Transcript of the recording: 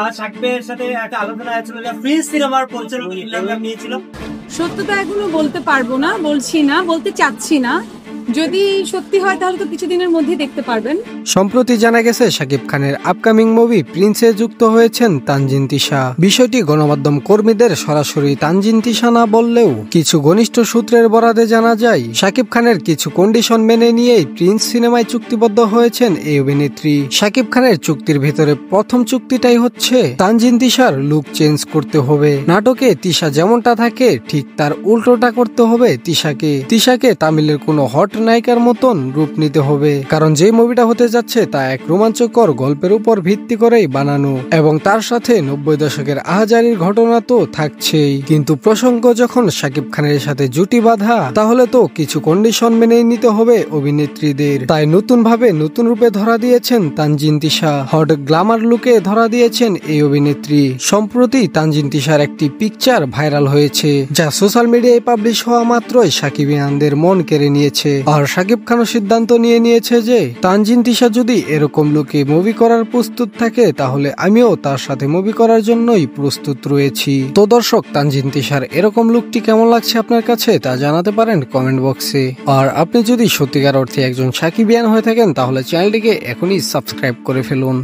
আর সাকিবের সাথে একটা আলোচনা হয়েছিল যে প্রিন্স সিনেমার পরিচালক নিয়েছিল। সত্যতা এগুলো বলতে পারবো না, বলছি না, বলতে চাচ্ছি না। যদি সত্যি হয় তাহলে তো কিছুদিনের মধ্যে দেখতে পারবেন। সম্প্রতি জানা গেছে শাকিব খানের আপকামিং মুভি প্রিন্সে যুক্ত হয়েছেন তানজিন তিশা। বিষয়টি গণমাধ্যম কর্মীদের সরাসরি তানজিন তিশা না বললেও কিছু ঘনিষ্ঠ সূত্রের বরাতে জানা যায় শাকিব খানের কিছু কন্ডিশন মেনে নিয়েই প্রিন্স সিনেমায় চুক্তিবদ্ধ হয়েছেন এই অভিনেত্রী। শাকিব খানের চুক্তির ভিতরে প্রথম চুক্তিটাই হচ্ছে তানজিন তিশার লুক চেঞ্জ করতে হবে। নাটকে তিশা যেমনটা থাকে ঠিক তার উল্টোটা করতে হবে তিশাকে। তিশাকে তামিলের কোনো হট নায়িকার মতন রূপ নিতে হবে, কারণ যে মুভিটা হতে যাচ্ছে তা এক রোমাঞ্চকর গল্পের উপর ভিত্তি করেই বানানো এবং তার সাথে 90 দশকের আহাজারির ঘটনা তো থাকছেই। কিন্তু প্রসঙ্গ যখন শাকিব খানের সাথে জুটি বাঁধা, তাহলে তো কিছু কন্ডিশন মেনে নিতে হবে অভিনেত্রীদের। তাই নতুন ভাবে নতুন রূপে ধরা দিয়েছেন তানজিন তিশা। হট গ্ল্যামার লুকে ধরা দিয়েছেন এই অভিনেত্রী। সম্প্রতি তানজিন তিশার একটি পিকচার ভাইরাল হয়েছে, যা সোশ্যাল মিডিয়ায় পাবলিশ হওয়া মাত্রই সাকিবিয়ানদের মন কেড়ে নিয়েছে। আর শাকিব খানও সিদ্ধান্ত নিয়েছে যে তানজিন তিশা যদি এরকম লুকে মুভি করার প্রস্তুত থাকে তাহলে আমিও তার সাথে মুভি করার জন্যই প্রস্তুত রয়েছি। তো দর্শক, তানজিন তিশার এরকম লুকটি কেমন লাগছে আপনার কাছে তা জানাতে পারেন কমেন্ট বক্সে। আর আপনি যদি সত্যিকার অর্থে একজন সাকিবিয়ান হয়ে থাকেন তাহলে চ্যানেলটিকে এখনই সাবস্ক্রাইব করে ফেলুন।